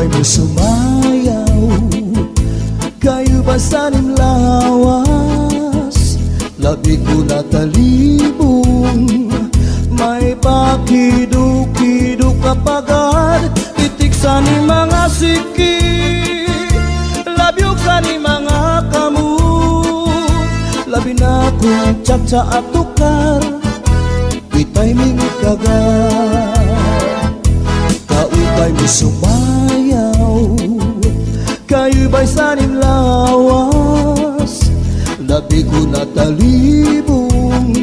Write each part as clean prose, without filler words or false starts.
Kaupay mo sumayaw, kayo ba sanim lawas? Labi ko na talibong, may pakiduk-kiduk kapagad. Itik sa ni mga siki, labyog sa ni mga kamu. Labi na kong tsak-tsa at tukar, itay mingit kagad. Kaupay mo sumayaw, kayo ba'y sanim lawas? Labi ko na talibong,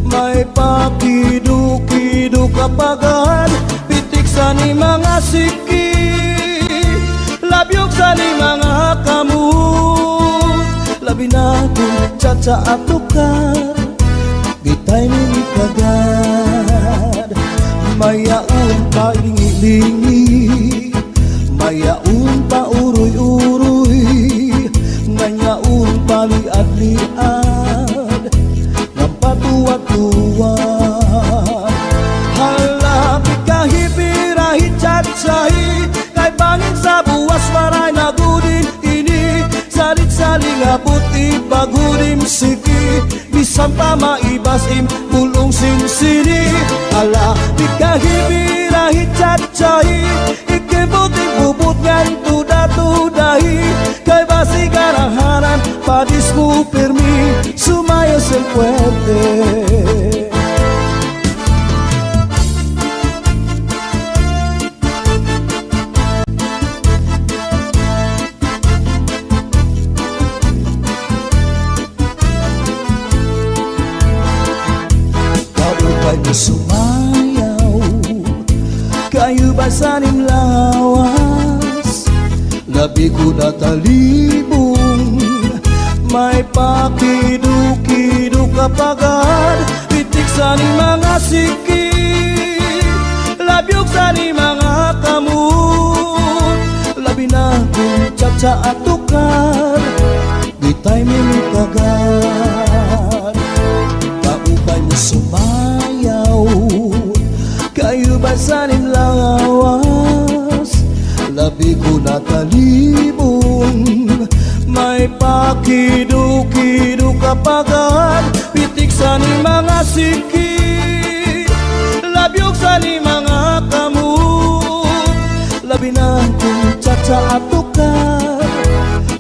may pakiduk-kiduk kapagad. Pitik sa ni mga siki, labyog sa ni mga kamu. Labi na kong tsak-tsa at tukar, gitay mingit kagad. Mayaon pa lingi-lingi, mayaon pa uroy-uroy, ngayaon pa liad-liad, ng patuwa-tuwa. Halapi kahipirahi tsak-tsahi, kay bangin sa buwas maray na gudin ini. Salit-saling abot ibagudim siki, bisan pa maibasim pulong sinsini. Ala di kahibirahi tsak-tsahi, ikibuting bubut ngan tuda-tudahi, kay basi garahanan padis mo permi, sumayos el fuerte. Kaupay mo sumayaw, kayo ba sanim lawas? Labi ko na talibong, may pakiduk-kiduk kapagad. Pitik sa ni mga siki, labyog sa ni mga kamu. Labi na kong tsak-tsa at tukar, gitay mingit kagad. Kaupay mo sumayaw, kayo ba sanim lawas? Labi ko na talibong, may pakiduk-kiduk kapagad. Pitik sa ni mga siki, labyog sa ni mga kamu. Labi na kong tsak-tsa at tukar,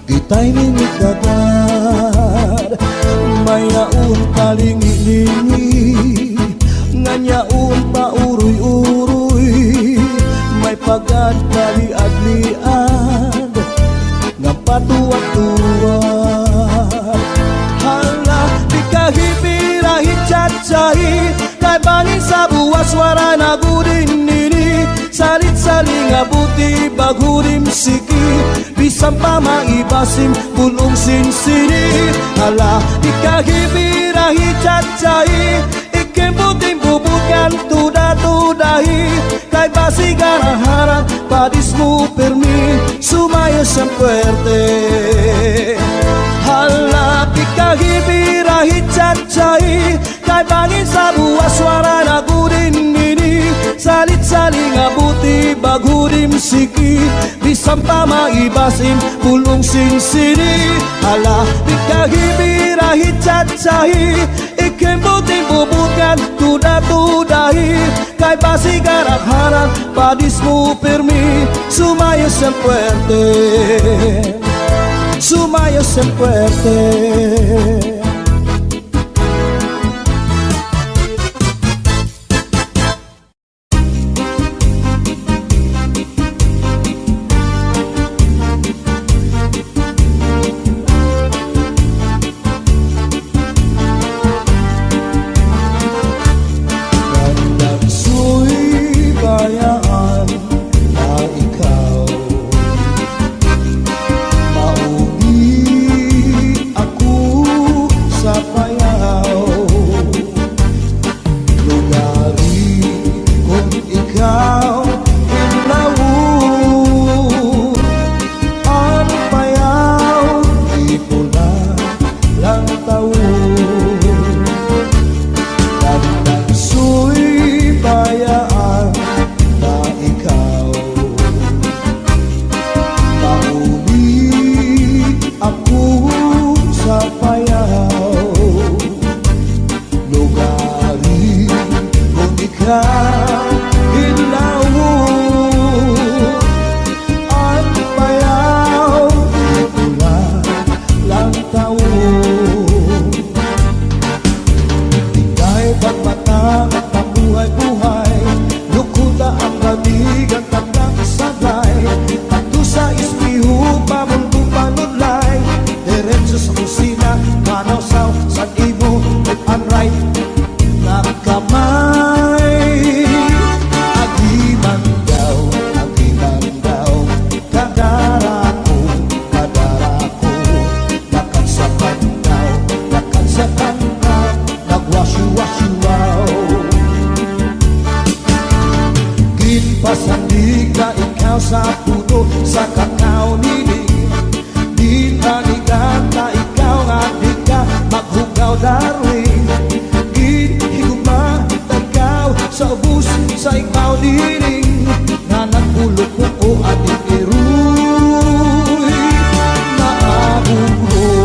gitay mingit kagad. Mayaon pa lingi-lingi, ngayaon pa uroy-uroy, may pagad kaliad-liad, nga patuwa-tuwa. Hala di kahipirahi tsak-tsahi, kay bangin sa buwas wara na gudin nini. Salit-saling abuti bagudim siki, bisan pa maibasim pulong sinsini. Hala di kahibirahi tsak-tsahi, ikimbuting bubukan tuda-tudahi, kay basi garaharan padis mo permi, sumayos ang puerte. Hala di kahibirahi tsak-tsahi, kay bangin sa buwas wara na gudin nini. Salit-saling abuti bagudim siki, bisan pa maibasim pulong sinsini. Hala di kahibirahi tsak-tsahi, ikimbuting bubukan tuda-tudahi, kay basi garaharan padis mo permi, sumayos ang puerte, sumayos ang puerte. ko sa kakao nini. Di tanigata ikaw nga di ka maghugaw darling. Higugma ikaw sa ubus sa ikaw dining. Nga nagulog ko ating iruy maabugro.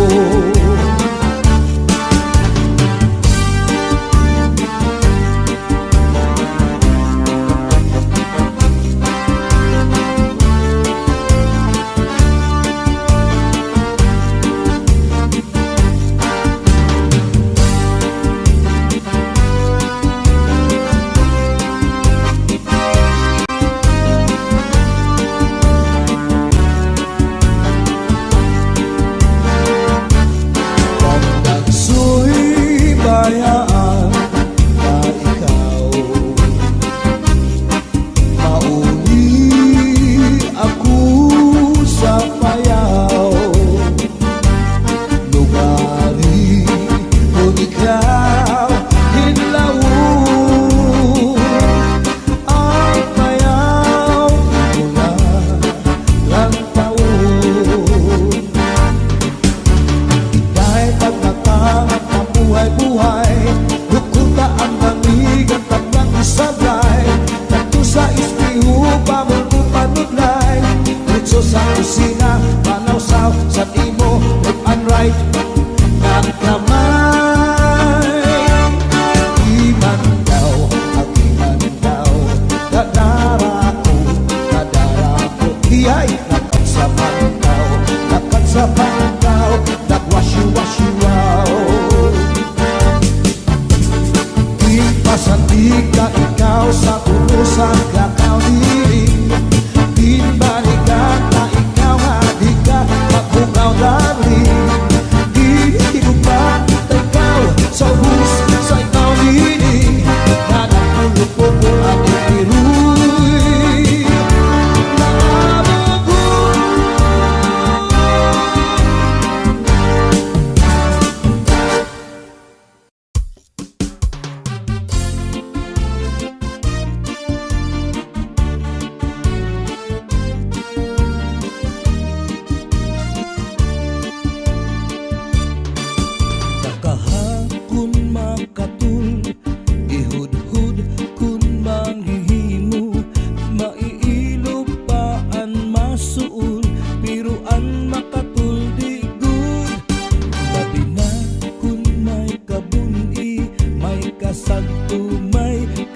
Sa kusina, panawsaw sa timo, left and right, kamay. Iman daw, iman daw, dadara ko, hiyay, nakatsapan daw, nagwasyu-wasyu wow. Ipasandig ka ikaw sa urusan kakao diring. Balikan na ikaw nga di ka maghugaw darling. Higugma ikaw sa ubus sa ikaw dining. Na nagulog ko ating iruy maabugro.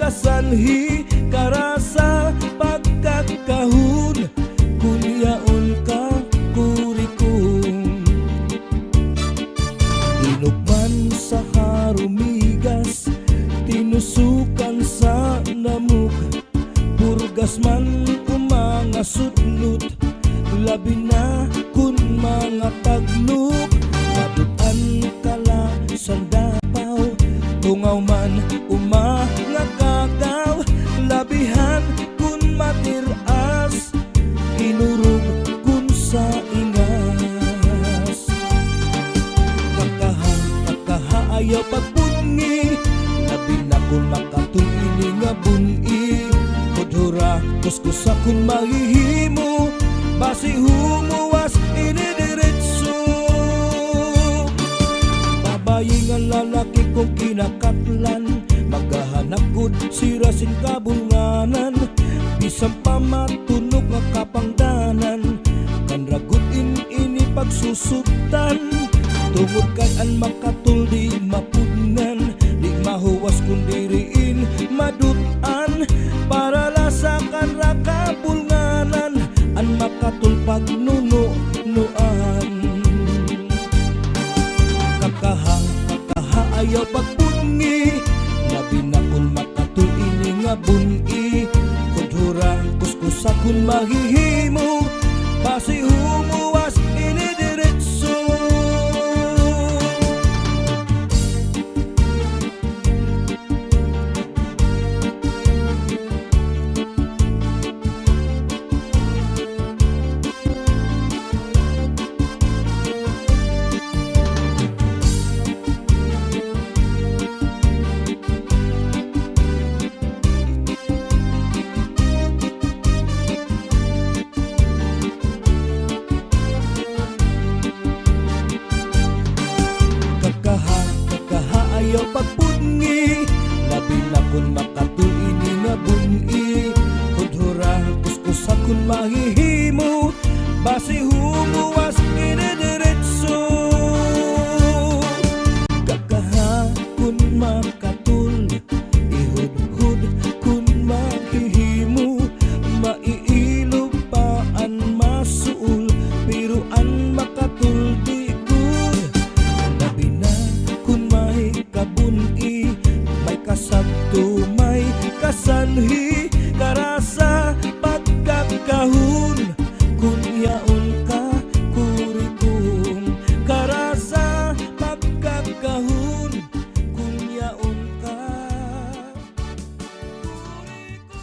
Kasanhi karasa pagkakahun kunyaon ka kurikum. Tinukman sa harumigas, tinusukan sa namuk, purgas man umanga sudlut, labi na kun mga tagluk. Madutan kala sandapaw, tungaw man umanga kagaw, labihan kun matiras, inurog kun sa ingas. Kakaha ayaw pagpungi, labi na kun makatulini nga buni. Kudura kuskusa kun mahihimo, basi humuwas inidiretso. Babayi nga lalaki kong kinakatlan, maghahanap kud sirasin kabulnganan. Bisang pamatunog nga kapangdanan, kanragutin ini pagsusubtan. Tungod kay an makatuldi mapudnan, di mahuwas kundiriin madutan. Para lasakan rakabulnganan, an makatul pagnunuan. Kakaha ayaw pagpungi, labi na kun makatul ini nga buni. Kudura kuskusa kun mahihimo, basi humuwas ini diretso. basi humuwas inidiretso. Kakahakon makatul, ihud-hud kun maghihimo, maiilog paan masuul, piruan makatul di good. Labi na kun may kabuni, may kasabto, may kasanhi, karasa pagkakahon, kun yaon ka kurikum, karasa pagkakahon, kun yaon ka kurikum.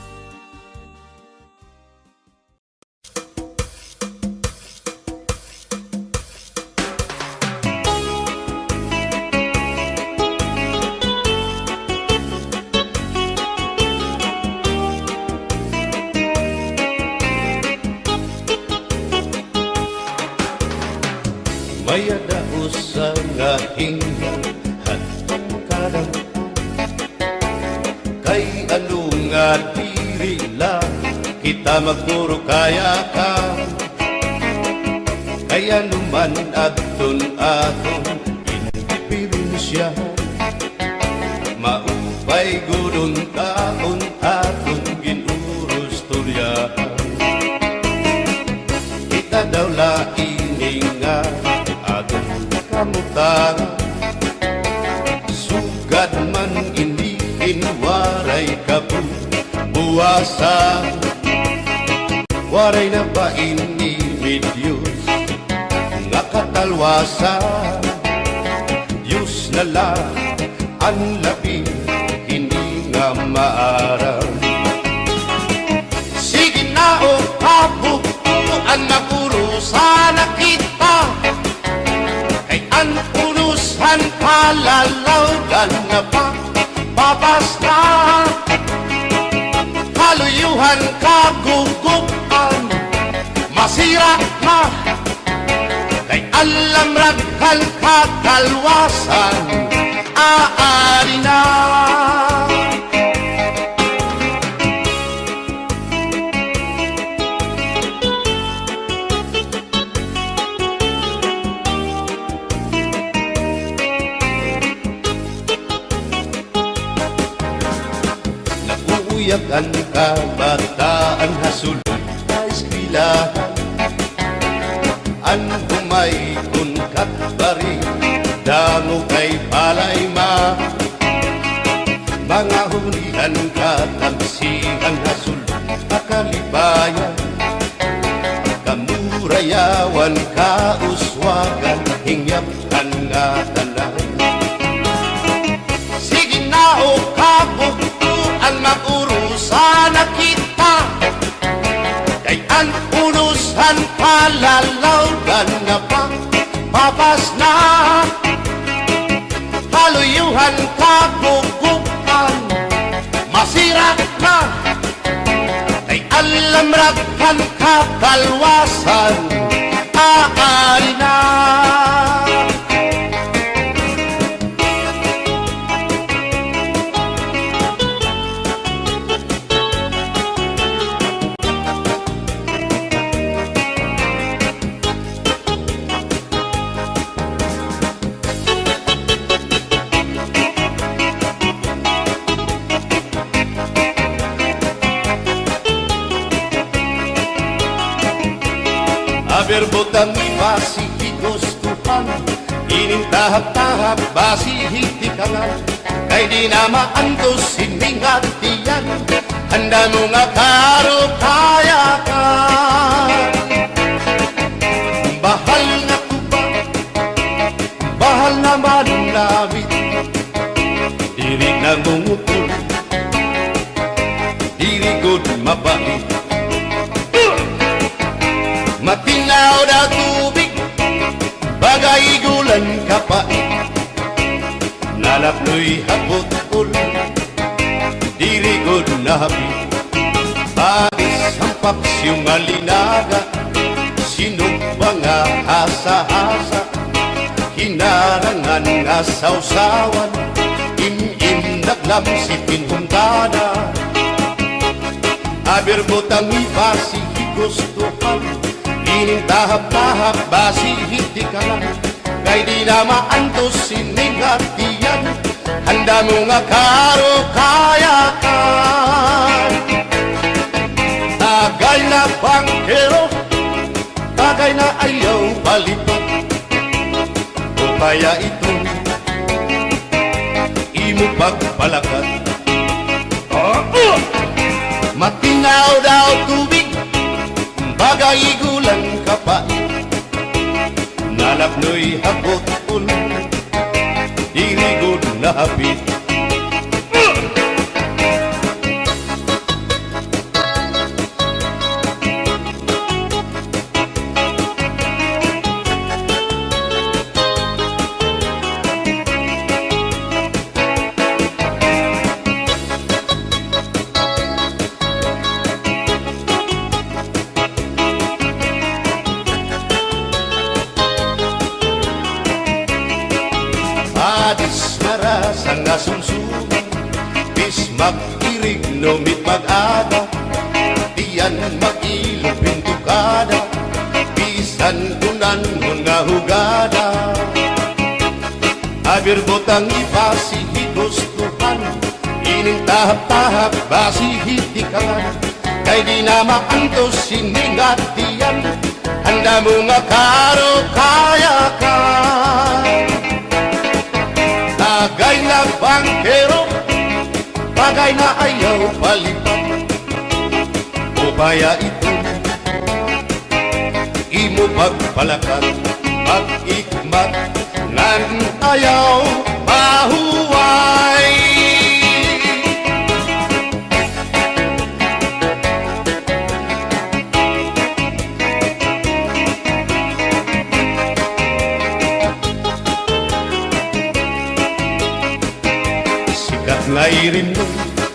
Maya daos sa ngahing hatong kadang, kay ano nga diri lang kita magpuro kaya ka, kaya naman aton aton indipirensya, maupay gudong taon aton ginurus tulyahan. Kita daw laing nga kamutan, sugad man inihin waray kabuwasan, waray na ba ini Diyos nga katalwasan, Diyos na lang ang labi hindi nga maaram. Sige na o kabukuan magurusan na kita, ang unusan palalawgan na pa babasta, kaluyuhan kagugupan, masira na kay alam raghan kakalwasan, aari na. Ang kabataan hasulod na eskwelahan, ang humay kun katbari damo kay palay ma, mga hunihan katagsihan hasulod akalibayan, kamurayawan kauswagan hingyapkan nga tanan. Sige na o ang magurusan na kita, kay ang unusan palalawgan na pa babas na, haluyuhan kagugupan, masira na kay alam raghan kakalwasan, aari na. Berbotang basi higustuhan, inintahap-tahap basi hitikangan, kay di na maantos siningatiyan, handa mo nga karo kaya ka. Bahal na kuba, bahal naman namin, diri nangungutol, diri good mabait, matinaw na tubig, bagay gulan kapait, nalapnoy habot-ul, dirigod na hapit, bagis ang paksyong alinaga, sinugba nga hasa-hasa, hinarangan nga sausawan, im-im naglamsipin huntada, aber botang ibasi gustuhan, Ining tahap-tahap basi hindi ka lang, kay di na maantos siningatiyan. Handa mo nga karo kaya ka. Tagay na bangkero, tagay na ayaw balipat. O kaya ito, imo pagpalakat. Matinaw daw tubig, bagay gulang kapait. Nalapnoy habot ulo, dirigod na hapit. Adis narasang nasumsuman, bis mag-irig numit mag-ada, tiyan mag-ilog pintukada, bisan kunan nga hugada. Abir botang ipasi higustuhan, ining tahap-tahap basi hitikan, kay di na maantos siningatiyan. Handa mo nga karo kaya ka. Tagay na bangkero, bagay na ayaw palipat. O kaya ito, imo pagpalakat, pag-ikmat, nan ayaw mahuway. Ngairin mo,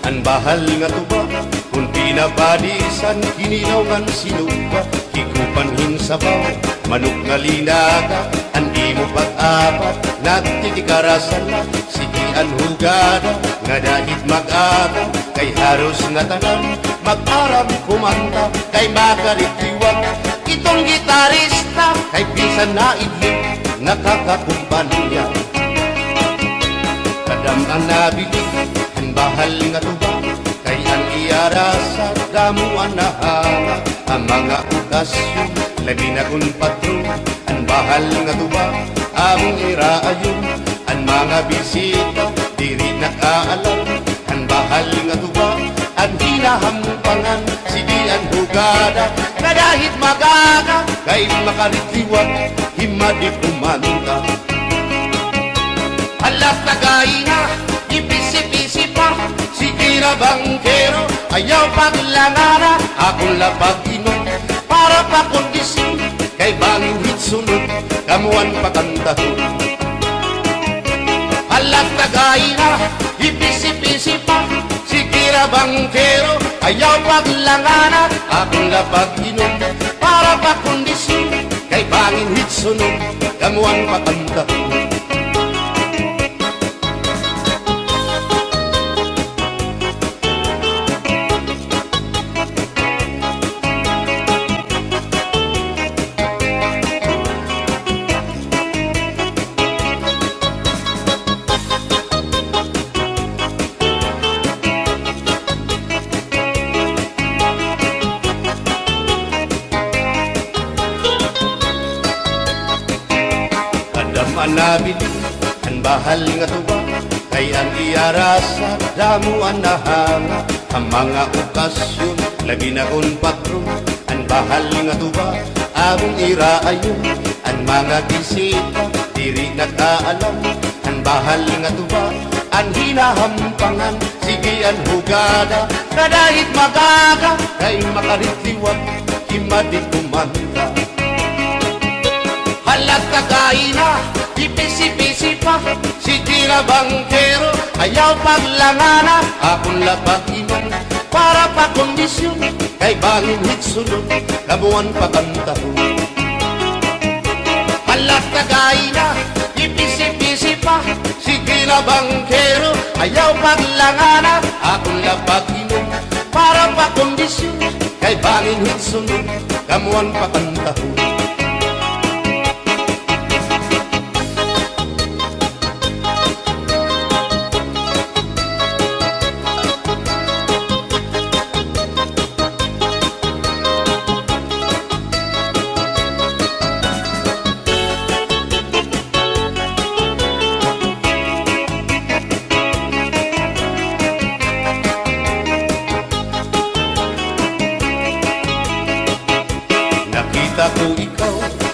ang bahal nga tuba, kung pinabadisan, kininawgan sinuba, hikupan hinsabaw, manok nga linaga, ang imo pag-apat, nagtitikarasan na, sigian hugada, nga dahit mag-aga, kay haros nga tanan, mag-arab kumanta, kay makaritiwag, itong gitarista, kay pisan na idlip, nakakakumpanya. Kadam ang nabili, ang bahal nga tuba, kay ang iarasa, damuan na hanga, ang mga okasyon, labi na kung patron, ang bahal nga tuba, among iraayon, ang mga bisita, diri nakaalam, ang bahal nga tuba, ang hinahampangan, sige ang hugada, na dahit magaga, kay makaritiwag, himadi kumanta. Alas tagay na, ipisi-pisi pa, sige na bangkero, ayaw paglangara, akong lapag inom, para pa kondisyon, kay bangin hitsunod, kamuan pakantahon. Alas tagay na, ipisi-pisi pa, sige na bangkero, ayaw paglangara, akong lapag inom, para pa kondisyon, kay bangin hitsunod, kamuan pakantahon. Manabili, ang bahal nga tuba, kay ang iarasa, damuan na hanga, ang mga okasyon, labi na kung patron, ang bahal nga tuba, among iraayon, ang mga bisita, diri nakaalam, ang bahal nga tuba, ang hinahampangan, sige ang hugada, na dahit magaga, kay makaritiwag, himadi kumanta. Halat tagay na, ipisi-pisi pa, sige na bangkero, ayaw paglangana, akong lapag inom, para pa kondisyon, kay bangin hitsunod, kamuan pa kantahon. Halat tagay na, ipisi-pisi pa, sige na bangkero, ayaw paglangana, akong lapag inom, para pa kondisyon, kay bangin hitsunod, kamuan pa kantahon.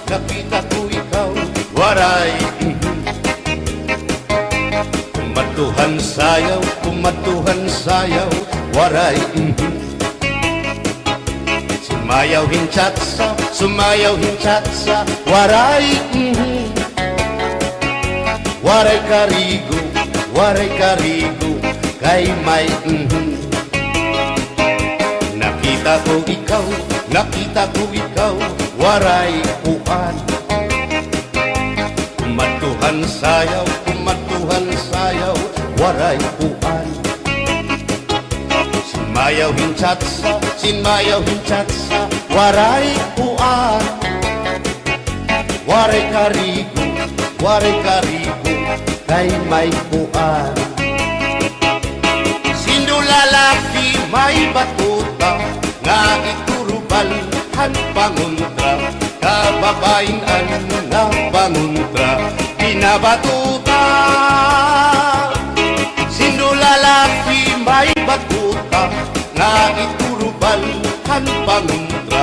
nakita ko ikaw, waray. Kumatuhan sayaw, waray. Sumayaw hinchatsa, waray. Waray karigo, kay may Nakita ko ikaw, waray uan. Kumatuhan sayaw, waray uan. Sinmayaw hinchatsa, waray uan. Waray karigo, kay may uan. Sindulalaki may batuta, nga iturubal han panguntra, kababain nga panguntra, pinabatuta. Sindulalaki may batuta, nga iturubal han panguntra,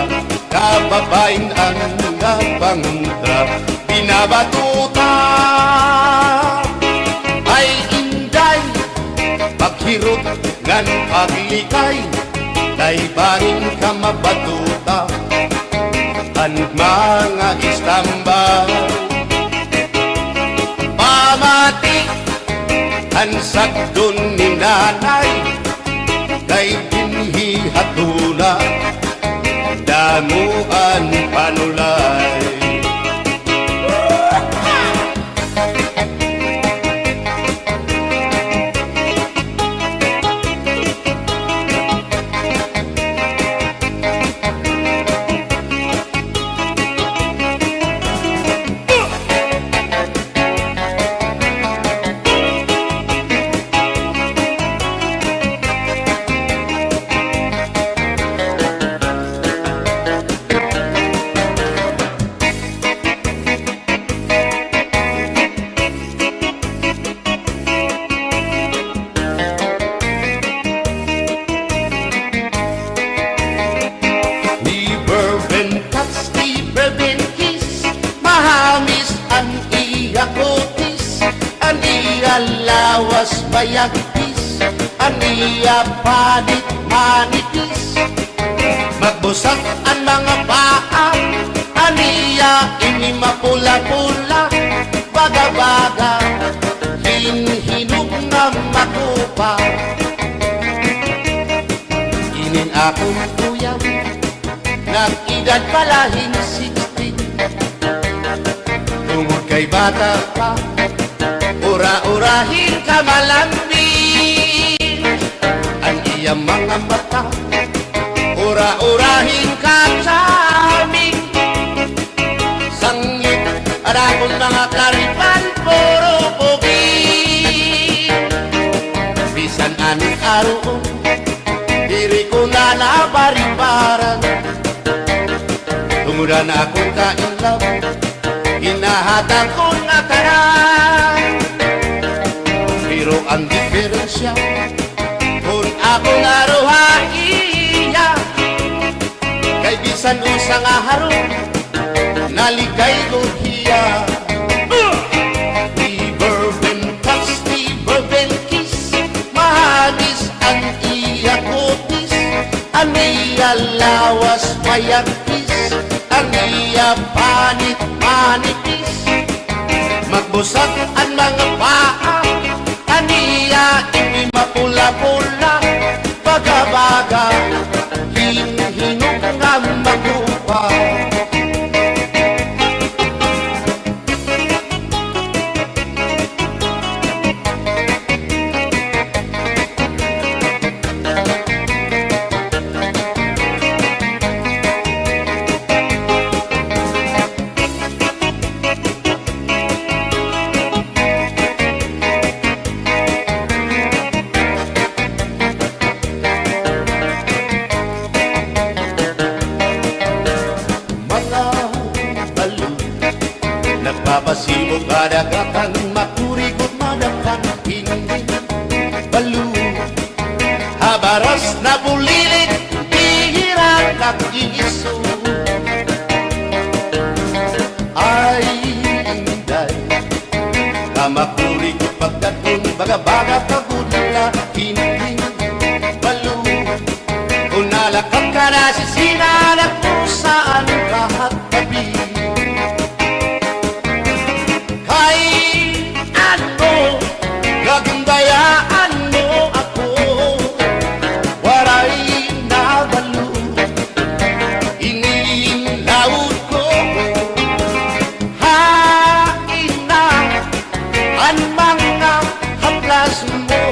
kababain nga panguntra, pinabatuta. Ay inday, paghirot ngan paglikay, tay barin ka mabatuta, ang mga istambay. Pamati, ang sakdon ni nanay, kay binhi hatuna, damuan panulay. Lawas bayagpis, aniya panit manipis, magbusag ang mga paa, aniya ini mapula-pula, baga-baga, hinhinug na makupa. Inin akong kuyaw, nag-edad palahin 16, tungod kay bata pa, ura-urahin ka malambing, ang iyang mga mata, ura-urahin ka saming, sangit at akong mga karipan, puro pugi. Bisan anong araw, diri ko na nabaribaran, tumuran akong kainlaw, hinahatag ko na tanan. Pero ang diferensya, kung ako nga rohaiya, kay bisan usang aharong, naligay ko hiya. Never been touched, never been kissed, mahalis ang iya kutis, ang iya lawas mayagpis, ang iya panit manipis, magbusag ang mga paa, aniya ini mapula-pula, baga-baga, hinhinug nga magupa. Nagpapasibog kadagatan, makurikot madapan, hindi balo. Habaras na bulilit, hihiran at iiso. baga kagudla Hindi balo Kung nalakap ka na sisinanak mo saan kahit gabi Kahit ano gagundayaan mo ako Waray na balo Inilaut ko Hain na ang mga haplas mo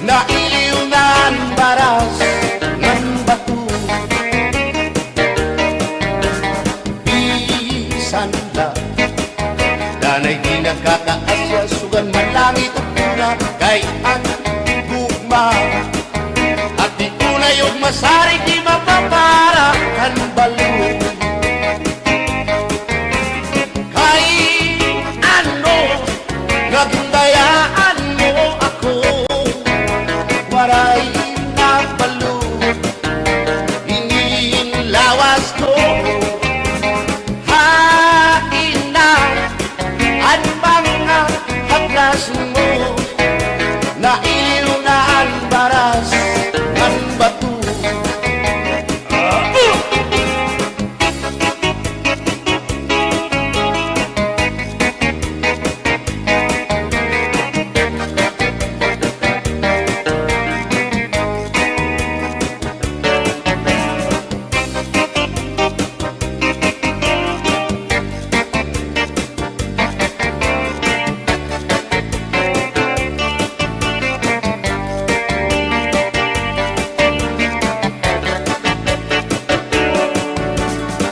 Nailiw na ang baras ng bato Bisan na Danay di nagkakaasya Sugan man langit at pula Kay ang gugma At di una yung masarig Di mapapara kan balo Kay ano Nagundayaan mo ako Waray na balo Hingin lawas ko Hain na ang mga haplas mo Nailiw na ang baras ng bato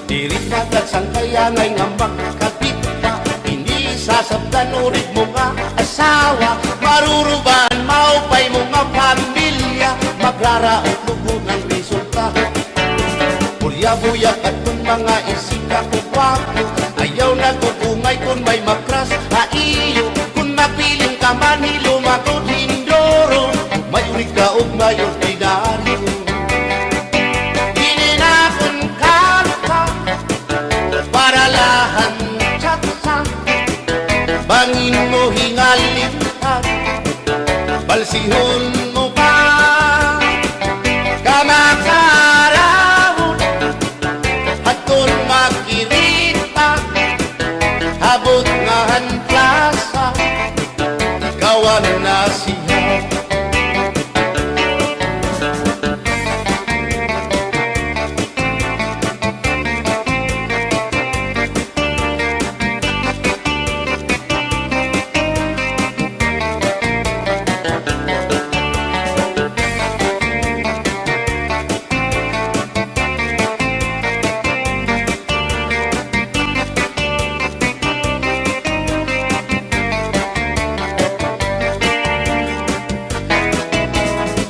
Diri dagat sang kayangay nga makakabit ka Hindi sasabdan ulit mo nga asawa Maruruban, maupay mo nga pamilya Magraraot lugod ng resulta Bulya-buyak at kung mga isika ko wapo Ayaw na kukungay kung may makras Haiyo, kung mapiling ka man hilumagod hindoro Mayunig ka o may ordinaryo Hininakon ka para lahan tsatsa Bangin mo hingalintan Balsihon mo pa Kamakarawon At kung makirita Habot nga han plasa Ikawan na siya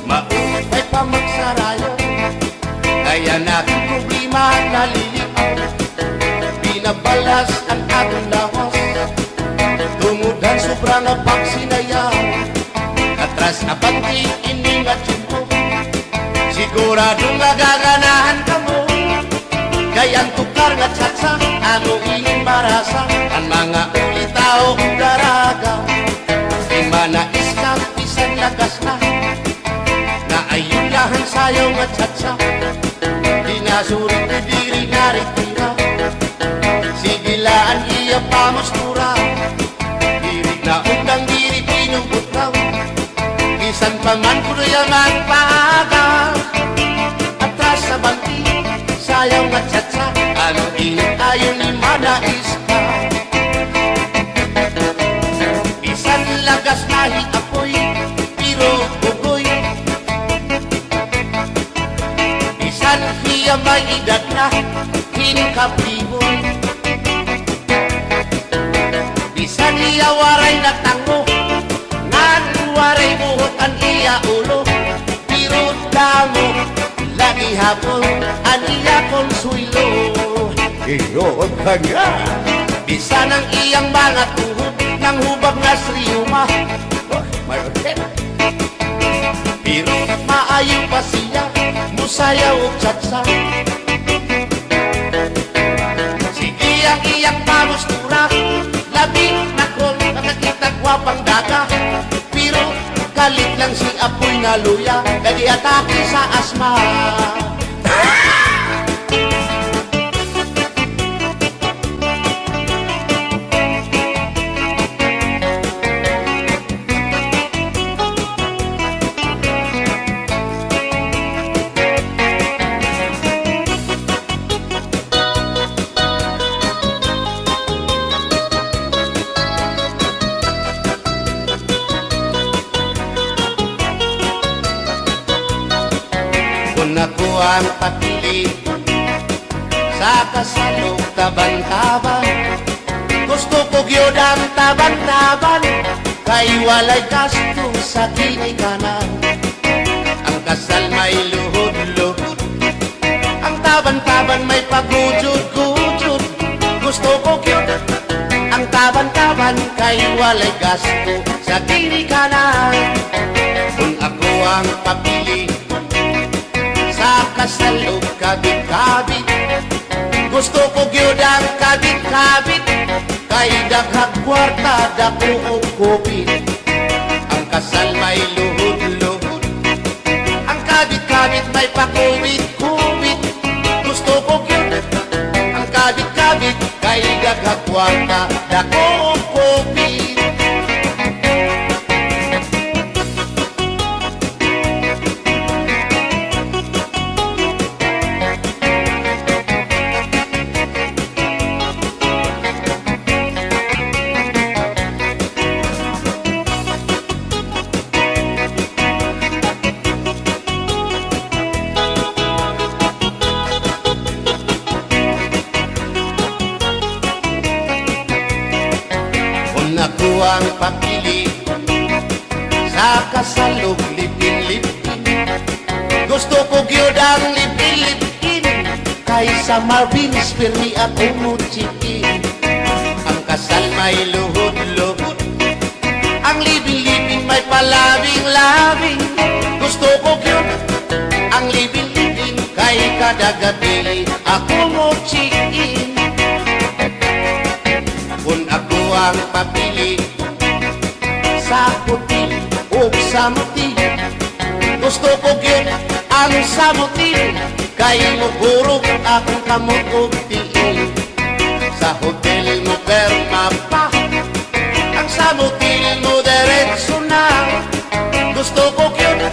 Maupay pa magsarayo Kaya natin problema naliliaw Binabalas ang ating lawas Tumudan sobrang na pagsinayaw Atras na pagting iningat mo Siguradong nagaganahan ka mo Kaya ang tukar nga tsatsa Ano ining marasa Ang mga ulitaw daraga Di manais ka pisan lagas na Na ayun lahan sayaw nga tsatsa Di nasurit na diri naritira Sigilaan iya pamustura Diri na undang diri pinubutraw Isan pa man kuno yung magpaaga Atras sa bangki sayaw nga tsatsa Ano init ayon ni manais ka Isan lagas nahi apoy Pero bugoy Isan hiya may edad na Hinkapriboy Isan hiya waray na tango Ngan waray buhok ang iya ulo Pero damo lagi hapon ang iya konsuelo Iyon ka nga Bisan ang iyang mga tuhod Nang hubag nga sriyuma May hotel Pero maayo pa siya Musayaw o tsatsa Sige ang iyang pamustura Labing na kong nakakita gwapang daga nga luya, kadi atake sa asma. Kung ako ang papili sa kasalog taban-taban, gusto ko gyud ang taban-taban, kay walay gasto sa ginikanan. Ang kasal may luhod-luhod, ang taban-taban may pagujud-gujud. Gusto ko gyud ang taban-taban, kay walay gasto sa ginikanan. Kung ako ang papili sa kasalog kabit-kabit, gusto ko gyud ang kabit-kabit, kay daghang kwarta dako og kupit. Ang kasal may luhod-luhod, ang kabit-kabit may pakubit-kubit. Gusto ko gyud ang kabit-kabit, kay daghang kwarta dako og kupit. Ako ang papili sa kasalog lipin-lipin, gusto ko gyud ang lipin-lipin, kaysa Marvin's pirmi ako muchikin. Ang kasal may luhod-luhod, ang libin-libin may palabing-labing. Gusto ko gyud ang libin-libin, kay kada gabi ako muchikin. Kung ako ang papili sa puti o samuti, gusto ko gyud ang samuti, kay mugurog akong kamot og tiil. Sa hotel mo perma pa, ang samuti mo diretso na. Gusto ko gyud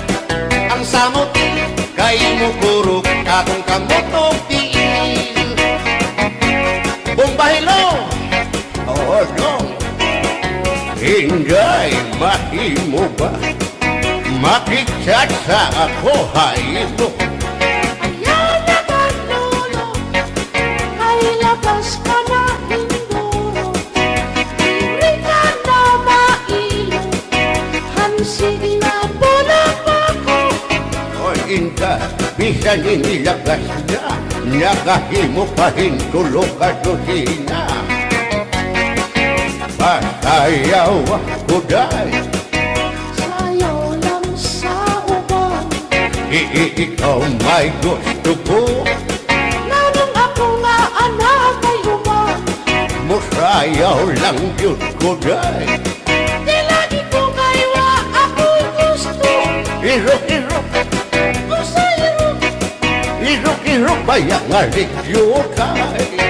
ang samuti, kay mugurog akong kamot og tiil. Bombahilo! Oh no, Inday, mahimo ba makichat sa ako haylo? Ayaw na kanolo, ay labas ka na indoro. Diri ka na mailo, hansig na bulak ako. O Inday, bisan inilagas na, nakahimo pa hintulog ka dosina. Pasayaw ako dahil Sayaw lang sa uban, ikaw may gusto ko. nanong ako nga anak ay uban. Musayaw lang yun ko dahil Di lagi ko kaywa ako'y gusto. irok-irok, Usay-irok, irok-irok ba yung aligyo kay?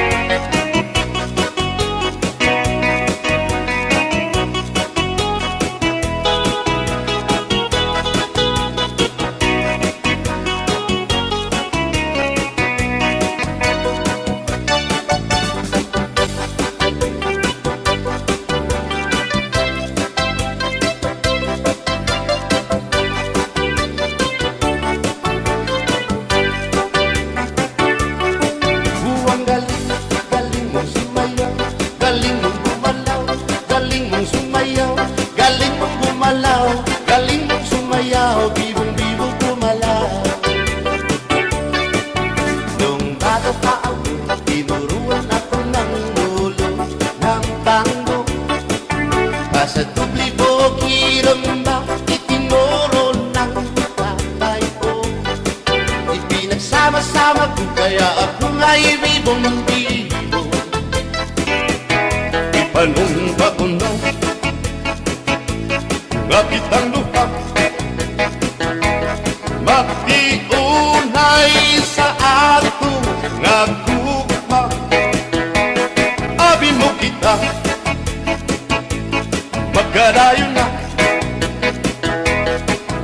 Sa tubli mo kiramba, itinuro ng tatay ko. Ipinagsama-sama ko, kaya ako nga'y bibong-bibo. Ipanumba ko na, ngapit ang lupa, magkadayon na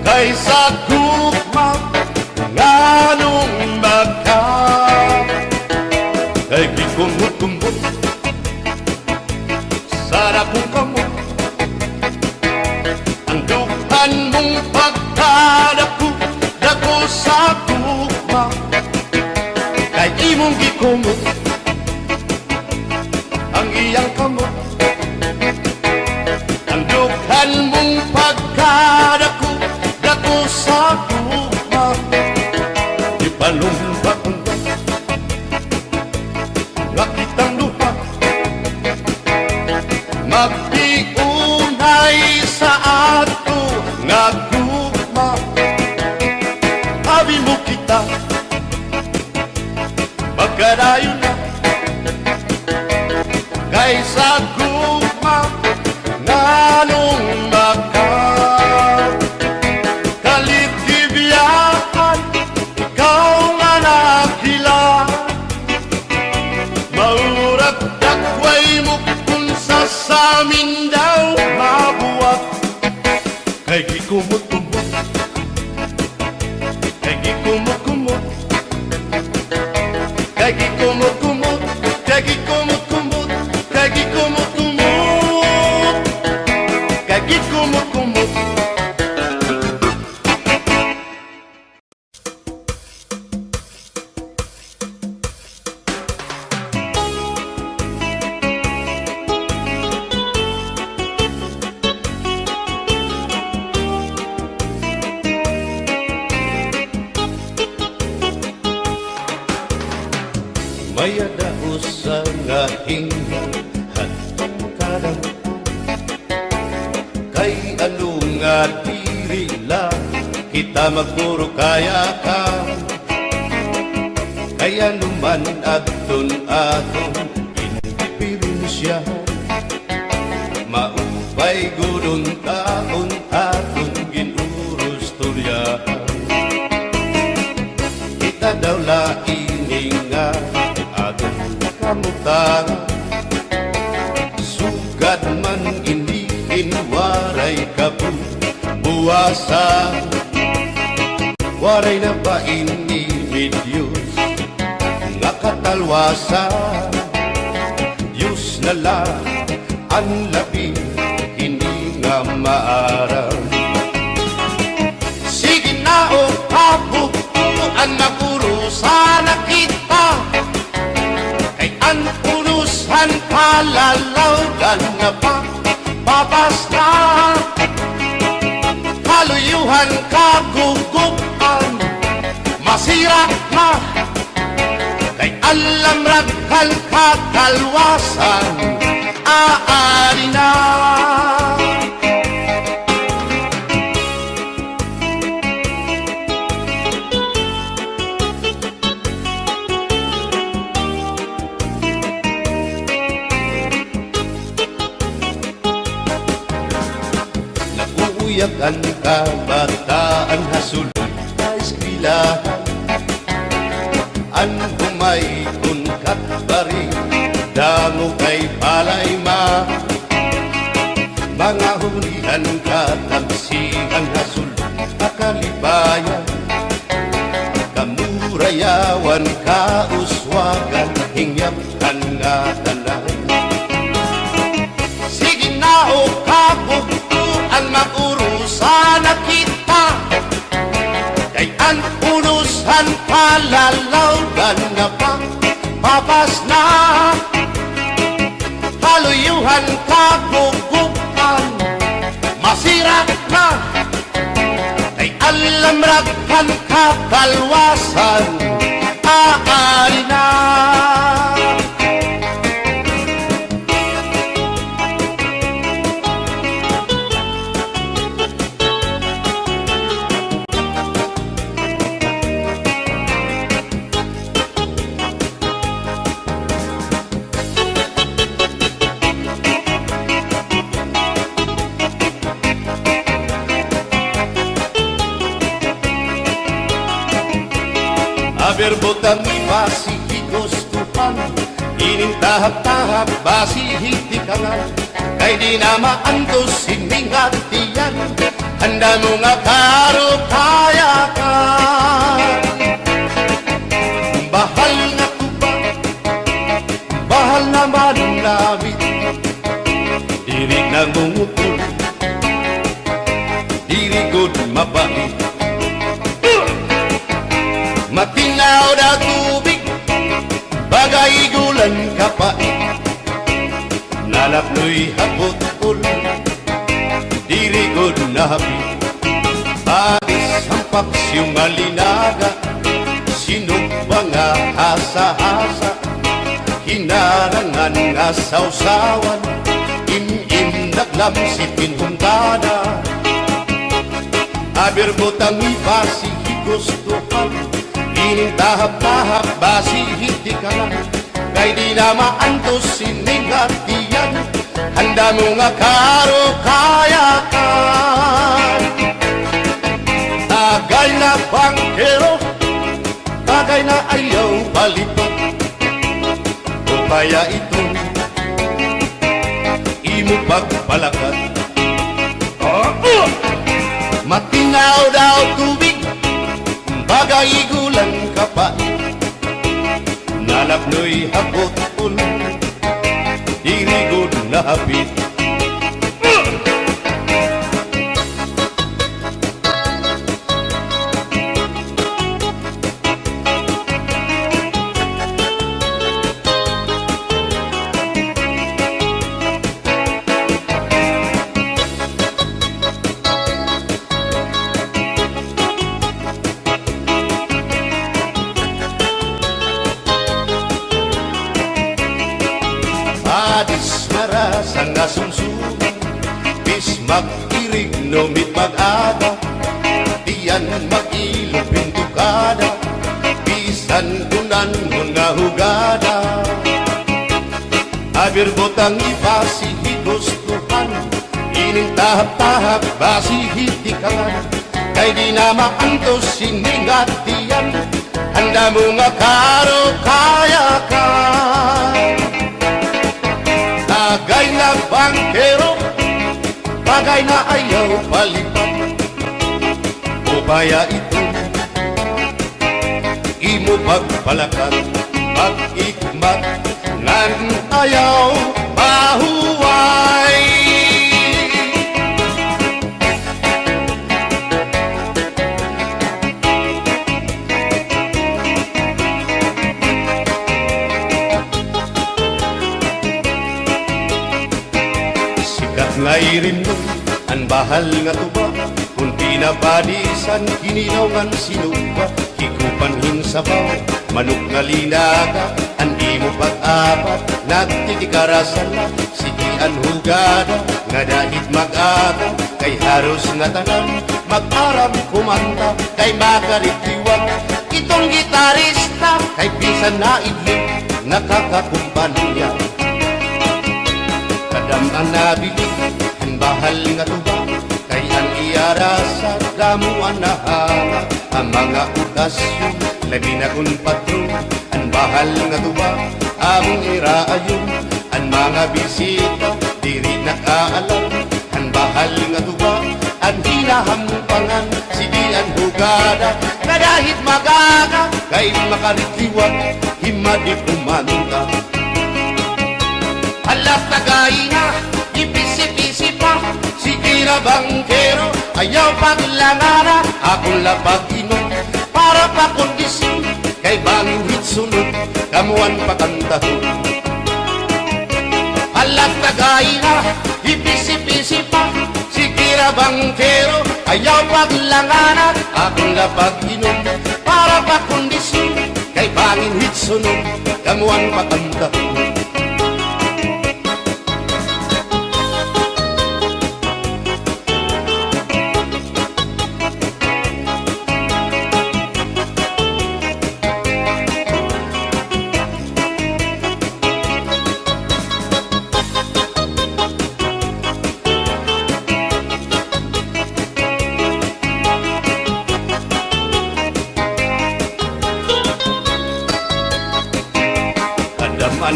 kaysa gugma nganong magka kay gikumot-kumot sana kung kamot ang dukan mong pagkadako dako sa gugma kay imong gikumot ang iyang kamot ang dukan mong pagkadako dako sa gugma ipalumbat nga kitang lupa magtiunay sa ato nga gugma abi mo kita magkadayon na kaysa gugma nganong maka kalibdibiyakan ikaw nga nakila maurag dakway mo kung sa amin daw mabuwag kay gikumot-kumot kay gikumot-kumot kay gikumot-kumot kay gikumot-kumot kay gikumot-kumot kay gikumot-kumot maya daos sa nga hinggan hatong kadang kay ano nga diri lang kita magpuro kaya ka kaya naman aton inipirinsya maupay gudon taon aton ginurus turyahan kita daw laing nga kamutan sugad man iniin waray kabuwasan waray na ba inimidyos nga katalwasan Diyos na lang ang labi hindi nga maaram sige na o kabukuan magurusan na kita ang unusan kalalawgan nga pa babasta kaluyuhan kagugupan masira na kay alam raghal kakalwasan aari na uyak ang kabataan hasulod sa eskwelahan ang humay kun katbari damo kay palayma mga hulihan katamsihan hasulod akalibayan kamurayawan kauswagan hingyapkan nga tanan sige na o kabukuan magurusan na kita kay ang unusan palalawgan nga pa papas na kaluyuhan kagugupan masira na kay alam raghal kakalwasan aari na Haber botang mi Pasifiko's Tuhan inintahan tahap-tahap basi hitikangan, kay di na maantos sining hatiyan, handa mo nga karo kaya ka. Bahal nga tuba, bahal naman namin, diri nang mungutol, diri gud mabait. Matinaw na tubig, bagay gulan kapait, nalapnoy hapot-ul, diri gud nahapit. Adis ang paksyong alinaga, sinugba nga hasa-hasa, hinarangan nga sausawan, im-im naglamsipin hungkada. Aber butang ibasi higustuhan, ining tahap-tahap basi hitikangan, kay di na maantos sining hatiyan, handa mo nga karo kayakan. Tagay na bangkero, tagay na ayaw balitot, o kaya ito imo pagpalakat. Matinaw daw tubig, bagay gulang kapait, nalapnoy hapot-ul, diri gud nahapit. Adis marasang nasumsuman, bis mag-irig numit mag-aga, diyan mag-ilog pintukada, bisan kunan mo nga hugada. Aber botang ibasi higustuhan, ining tahap-tahap basi hitikangan, kay di na maantos sining hatiyan, handa mo nga karo kayakan. Bagay na bangkero, bagay na ayaw palipat, o kaya ito imo pagpalakat, pag-ikmat ngan ayaw mahuway. Ngay rin mo, ang bahal nga tuba, kung pinapadisan, kinilaw ngan sinuba, hikupan hinsabaw, manok nga linaga, ang imo pag-apat, nagtitikarasan, sigian hugada, nga dahit mag-aga, kay haros nga tanan, mag-aram kumanta, kay makaritiwan, itong gitarista, kay pisan na idlip, nakakakumpanya. Kadam-an nabilig, ang bahal nga tuba, kay ang iarasa, damuan na hanga, ang mga okasyon, labi na kung patron, ang bahal nga tuba, among iraayon, ang mga bisita, diri nakaalam, ang bahal nga tuba, ang hinahampangan, sige ang hugada, na dahit magaga, kay makaritiwan, himadi kumanta. Alat tagay na, ipisi-pisi pa, sige na bangkero, ayaw paglangara, akong lapag-inom, para pa kondisyon, kay bangin hitsunod, kamuan pakantahon. Alat tagay na, ipisi-pisi pa, sige na bangkero, ayaw paglangara, akong lapag-inom, para pa kondisyon, kay bangin hitsunod, kamuan pakantahon.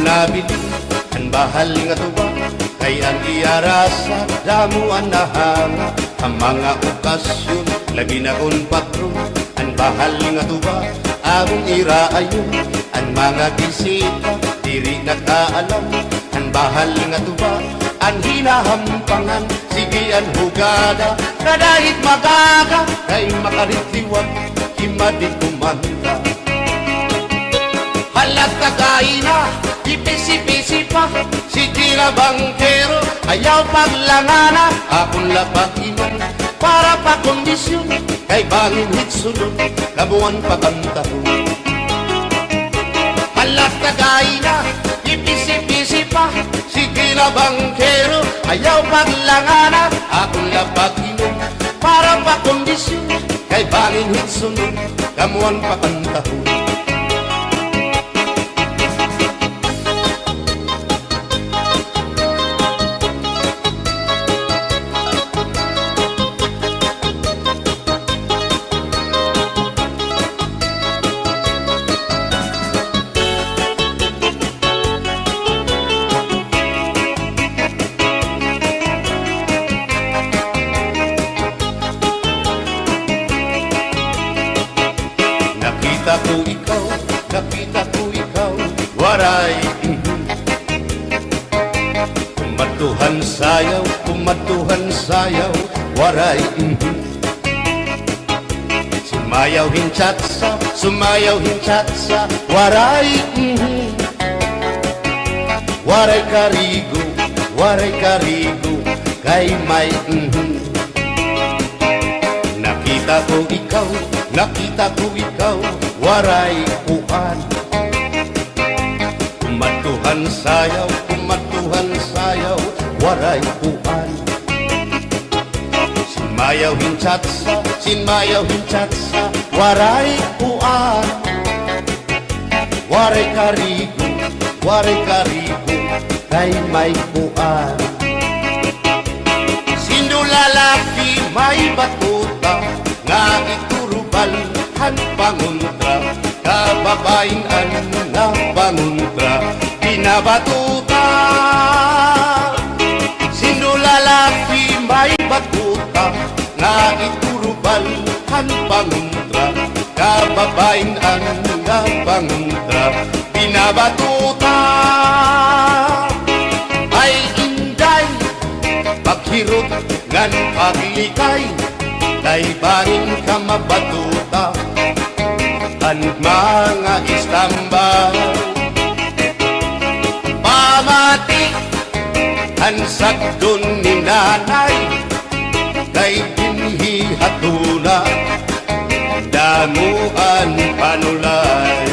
Nabiling Ang bahal nga tuba, kay ang iara sa damuan na hanga. Ang mga okasyon, labi na kung patron. Ang bahal nga tuba, among iraayon. Ang mga bisita, diri nakaalam. Ang bahal nga tuba, ang hinahampangan. Sige ang hugada, kadahit magaga. Kay makaritliwag, himadit kumanda. Halat kagaina, ipisi-pisi pa. Sige na bangkero, ayaw paglangana. Akong lapagiman, para pa kondisyon. Kay bangin hitsunod, labuan pa kantahon. Halat kagaina, ipisi-pisi pa. Sige na bangkero, ayaw paglangana. Akong lapagiman, para pa kondisyon. Kay bangin hitsunod, labuan pa kantahon. Nakita ko ikaw, waray Kumatuhan sayaw, waray Sumayaw hinchatsa, waray Waray karigo, kay may Nakita ko ikaw, waray uan Kumatuhan sayaw, waray uan Sinmayaw hinchatsa, waray uan Waray karigo, kay may uan Sindulalaki may batuta, nga iturubalhan panguntra kababayan nga panguntra pinabatuta Sindulalaki may batuta nga iturubalhan panguntra kababayan nga panguntra pinabatuta ay inday paghirot ngan paglikay kay bangin ka mabatuta ang mga istambay pamati ang sagdon ni nanay kay dinhi hatuna damuan panulay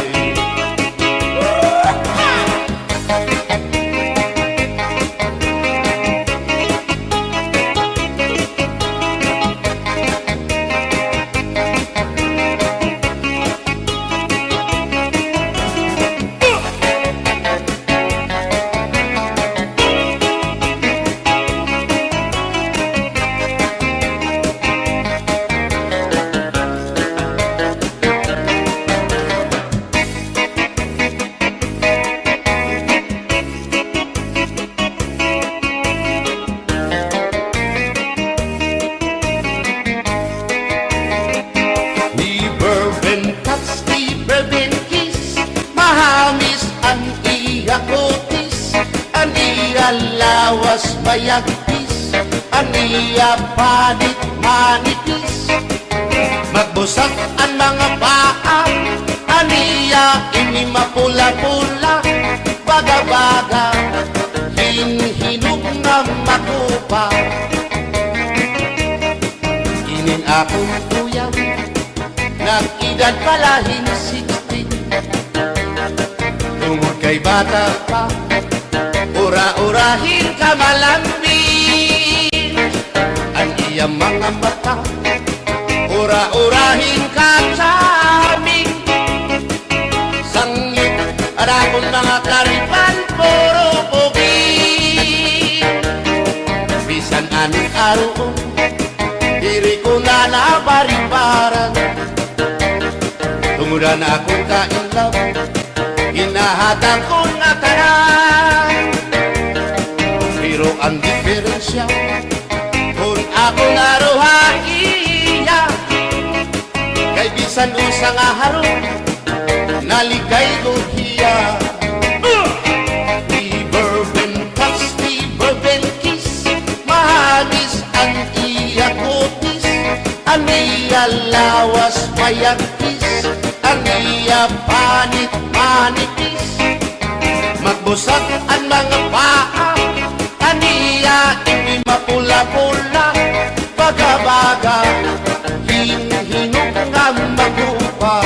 lawas bayagpis aniya panit manipis magbusat ang mga paa aniya ini mapula-pula baga-baga hinhinog na makupa inin akong tuyang nag-edad palahin 60 tungod kay bata pa ura-urahin ka malambing ang iyang mga mata ura-urahin ka saming sangit at akong mga karipan puro pugi bisan anong araw diri ko na nabaribaran tungod na akong kainlaw hinahatang ko na tanan siya kung ako naruhaiya kay bisan usa nga haro naligay ko hiya. Never been touched, never been kissed, mahagis ang iya kutis, ang iya lawas mayagkis, ang iya panit manipis, magbusag ang mga paa, ang iya hindi mapula-pula, baga-baga, hing-hinog nga magupa.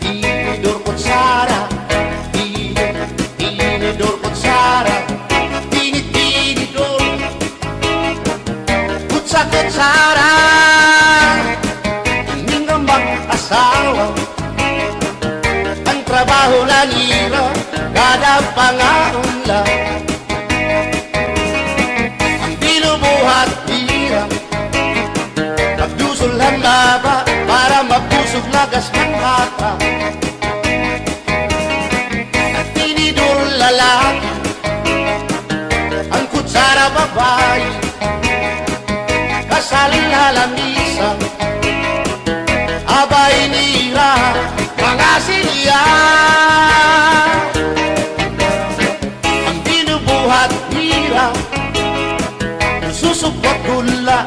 Tinidor kutsara, tinidor kutsara, tinidor kutsara, hindi nga mag-asawa. Ang trabaho na nila, kada pangaunla. Ang binubuhat nila, magdusol ang laba para mapusog lagas ng bata. At tinidor lalaki, ang kutsara babae, kasal na lamisa, abay nila mga silya. Ang binubuhat nila, susupot gula,